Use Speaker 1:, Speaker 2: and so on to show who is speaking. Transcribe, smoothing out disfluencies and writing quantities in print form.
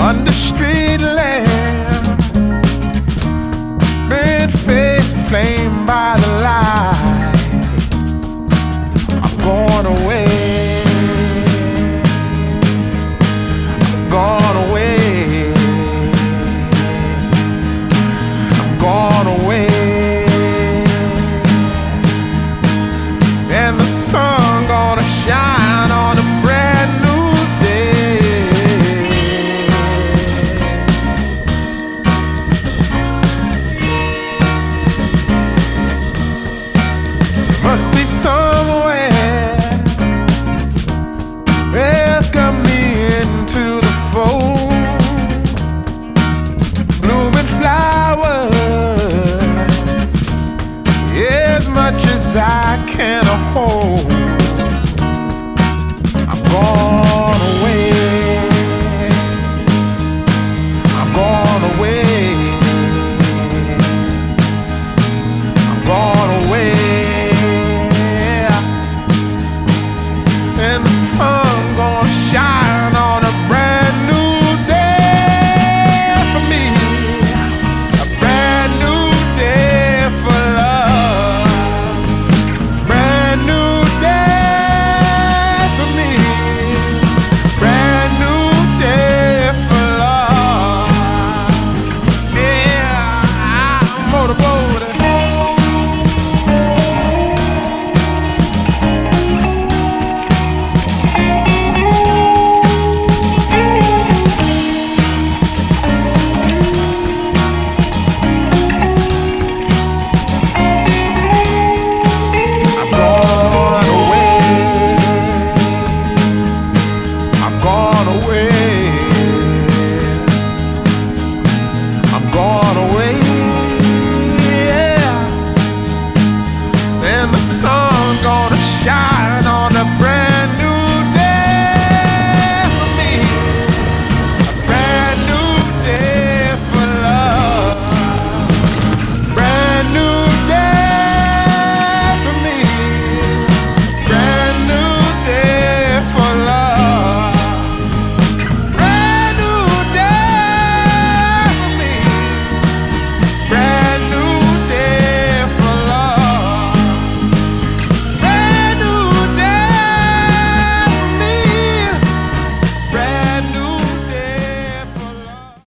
Speaker 1: under street lamp, bent face flamed by the light. I'm going away, I'm gone away, I'm gone away. And the sun gonna shine on a brand new day. Must be somewhere welcome me into the fold. Blooming flowers, as much as I can hold. I'm gone away, I'm gone away, I'm gone away. And the sun